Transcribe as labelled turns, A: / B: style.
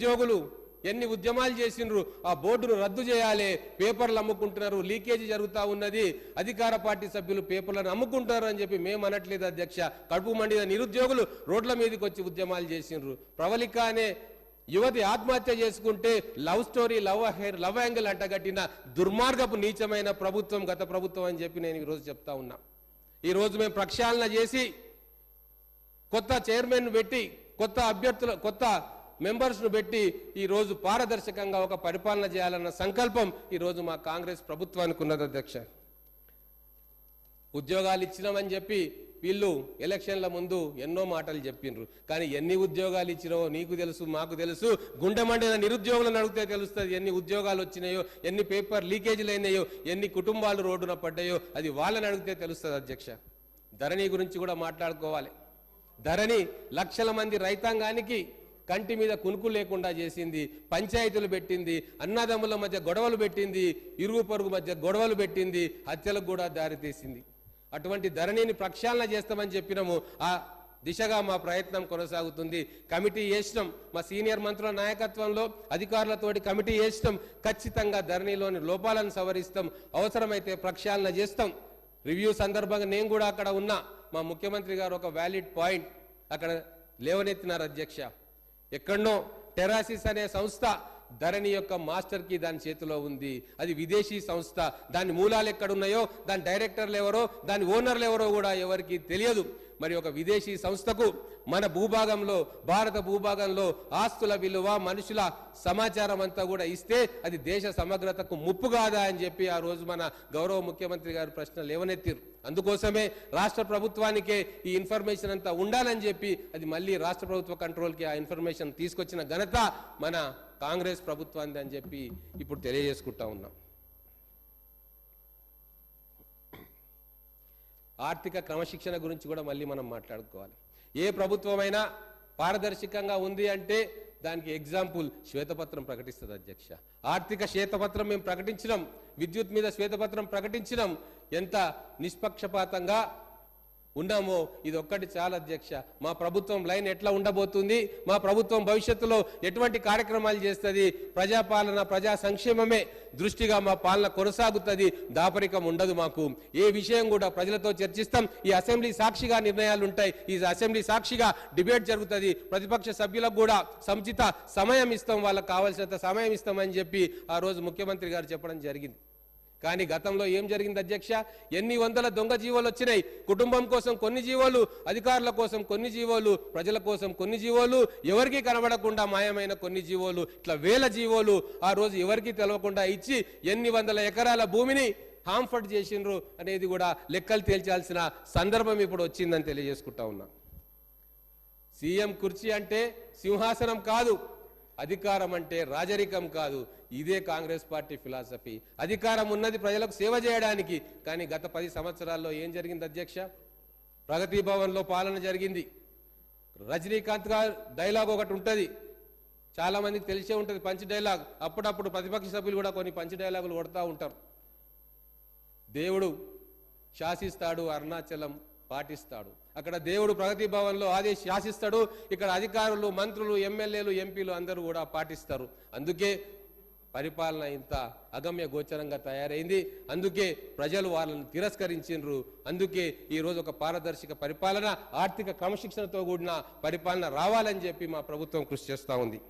A: నిరుద్యోగులు ఎన్ని ఉద్యమాలు చేసిండ్రు, ఆ బోర్డును రద్దు చేయాలి, పేపర్లు అమ్ముకుంటున్నారు, లీకేజీ జరుగుతూ ఉన్నది, అధికార పార్టీ సభ్యులు పేపర్లను అమ్ముకుంటారు అని చెప్పి మేము అనట్లేదు అధ్యక్ష. కడుపు మండిన నిరుద్యోగులు రోడ్ల మీదకి వచ్చి ఉద్యమాలు చేసిండ్రు. ప్రవళిక అనే యువతి ఆత్మహత్య చేసుకుంటే లవ్ స్టోరీ, లవ్ యాంగిల్ అంటగట్టిన దుర్మార్గపు నీచమైన ప్రభుత్వం గత ప్రభుత్వం అని చెప్పి నేను ఈరోజు చెప్తా ఉన్నా. ఈరోజు మేము ప్రక్షాళన చేసి కొత్త చైర్మన్ పెట్టి కొత్త మెంబర్స్ను పెట్టి ఈరోజు పారదర్శకంగా ఒక పరిపాలన చేయాలన్న సంకల్పం ఈరోజు మా కాంగ్రెస్ ప్రభుత్వానికి ఉన్నది అధ్యక్ష. ఉద్యోగాలు ఇచ్చినామని చెప్పి వీళ్ళు ఎలక్షన్ల ముందు ఎన్నో మాటలు చెప్పిండ్రు. కానీ ఎన్ని ఉద్యోగాలు ఇచ్చినావో నీకు తెలుసు, మాకు తెలుసు. గుండె మండిన నిరుద్యోగులను అడిగితే తెలుస్తుంది ఎన్ని ఉద్యోగాలు వచ్చినాయో, ఎన్ని పేపర్ లీకేజీలు అయినాయో, ఎన్ని కుటుంబాలు రోడ్డున పడ్డాయో. అది వాళ్ళని అడిగితే తెలుస్తుంది అధ్యక్ష. ధరణి గురించి కూడా మాట్లాడుకోవాలి. ధరణి లక్షల మంది రైతాంగానికి కంటి మీద కునుకు లేకుండా చేసింది, పంచాయతీలు పెట్టింది, అన్నదమ్ముల మధ్య గొడవలు పెట్టింది, ఇరుగు పొరుగు మధ్య గొడవలు పెట్టింది, హత్యలకు కూడా దారితీసింది. అటువంటి ధరణిని ప్రక్షాళన చేస్తామని చెప్పినాము. ఆ దిశగా మా ప్రయత్నం కొనసాగుతుంది. కమిటీ వేసినాం, మా సీనియర్ మంత్రుల నాయకత్వంలో అధికారులతోటి కమిటీ వేసినాం. ఖచ్చితంగా ధరణిలోని లోపాలను సవరిస్తాం, అవసరమైతే ప్రక్షాళన చేస్తాం. రివ్యూ సందర్భంగా నేను కూడా అక్కడ ఉన్నా. మా ముఖ్యమంత్రి గారు ఒక వ్యాలిడ్ పాయింట్ అక్కడ లేవనెత్తినారు అధ్యక్ష. ఎక్కడనో టెరాసిస్ అనే సంస్థ ధరణి యొక్క మాస్టర్ కి దాని చేతిలో ఉంది. అది విదేశీ సంస్థ. దాని మూలాలు ఎక్కడున్నాయో, దాని డైరెక్టర్లు ఎవరో, దాని ఓనర్లు ఎవరో కూడా ఎవరికి తెలియదు. మరి ఒక విదేశీ సంస్థకు మన భూభాగంలో, భారత భూభాగంలో ఆస్తుల విలువ, మనుషుల సమాచారం అంతా కూడా ఇస్తే అది దేశ సమగ్రతకు ముప్పు కాదా అని చెప్పి ఆ రోజు మన గౌరవ ముఖ్యమంత్రి గారు ప్రశ్న లేవనెత్తిరు. అందుకోసమే రాష్ట్ర ప్రభుత్వానికే ఈ ఇన్ఫర్మేషన్ అంతా ఉండాలని చెప్పి అది మళ్ళీ రాష్ట్ర ప్రభుత్వ కంట్రోల్కి ఆ ఇన్ఫర్మేషన్ తీసుకొచ్చిన ఘనత మన కాంగ్రెస్ ప్రభుత్వాన్ని అని చెప్పి ఇప్పుడు తెలియజేసుకుంటా ఉన్నాం. ఆర్థిక క్రమశిక్షణ గురించి కూడా మళ్ళీ మనం మాట్లాడుకోవాలి. ఏ ప్రభుత్వమైనా పారదర్శకంగా ఉంది అంటే దానికి ఎగ్జాంపుల్ శ్వేతపత్రం ప్రకటిస్తుంది అధ్యక్ష. ఆర్థిక శ్వేతపత్రం మేము ప్రకటించినాం, విద్యుత్ మీద శ్వేతపత్రం ప్రకటించినాం. ఎంత నిష్పక్షపాతంగా ఉన్నామో ఇది ఒక్కటి చాలా అధ్యక్ష. మా ప్రభుత్వం లైన్ ఎట్లా ఉండబోతుంది, మా ప్రభుత్వం భవిష్యత్తులో ఎటువంటి కార్యక్రమాలు చేస్తుంది, ప్రజాపాలన, ప్రజా సంక్షేమమే దృష్టిగా మా పాలన కొనసాగుతుంది. దాపరికం ఉండదు మాకు. ఏ విషయం కూడా ప్రజలతో చర్చిస్తాం. ఈ అసెంబ్లీ సాక్షిగా నిర్ణయాలు ఉంటాయి. ఈ అసెంబ్లీ సాక్షిగా డిబేట్ జరుగుతుంది. ప్రతిపక్ష సభ్యులకు కూడా సముచిత సమయం ఇస్తాం, వాళ్ళకు కావాల్సినంత సమయం ఇస్తామని చెప్పి ఆ రోజు ముఖ్యమంత్రి గారు చెప్పడం జరిగింది. కానీ గతంలో ఏం జరిగింది అధ్యక్ష? ఎన్ని వందల దొంగ జీవోలు వచ్చినాయి. కుటుంబం కోసం కొన్ని జీవోలు, అధికారుల కోసం కొన్ని జీవోలు, ప్రజల కోసం కొన్ని జీవోలు, ఎవరికి కనబడకుండా మాయమైన కొన్ని జీవోలు, ఇట్లా వేల జీవోలు ఆ రోజు ఎవరికి తెలవకుండా ఇచ్చి ఎన్ని వందల ఎకరాల భూమిని హాంఫర్ట్ చేసిండ్రు అనేది కూడా లెక్కలు తేల్చాల్సిన సందర్భం ఇప్పుడు వచ్చిందని తెలియజేసుకుంటా ఉన్నా. సీఎం కుర్చీ అంటే సింహాసనం కాదు, అధికారం అంటే రాజరికం కాదు. ఇదే కాంగ్రెస్ పార్టీ ఫిలాసఫీ. అధికారం ఉన్నది ప్రజలకు సేవ చేయడానికి. కానీ గత 10 సంవత్సరాల్లో ఏం జరిగింది అధ్యక్ష? ప్రగతి భవన్లో పాలన జరిగింది. రజనీకాంత్ గారు డైలాగ్ ఒకటి ఉంటుంది, చాలా మందికి తెలిసే ఉంటుంది, పంచ్ డైలాగ్. అప్పుడప్పుడు ప్రతిపక్ష సభ్యులు కూడా కొన్ని పంచ్ డైలాగులు కొడతా ఉంటారు. దేవుడు శాసిస్తాడు, అరుణాచలం పాటిస్తాడు. అక్కడ దేవుడు ప్రగతి భవన్లో శాసిస్తాడు, ఇక్కడ అధికారులు, మంత్రులు, ఎమ్మెల్యేలు, ఎంపీలు అందరూ కూడా పాటిస్తారు. అందుకే పరిపాలన ఇంత అగమ్య గోచరంగా తయారైంది. అందుకే ప్రజలు వాళ్ళని తిరస్కరించిండ్రు. అందుకే ఈరోజు ఒక పారదర్శక పరిపాలన, ఆర్థిక క్రమశిక్షణతో కూడిన పరిపాలన రావాలని చెప్పి మా ప్రభుత్వం కృషి చేస్తూ ఉంది.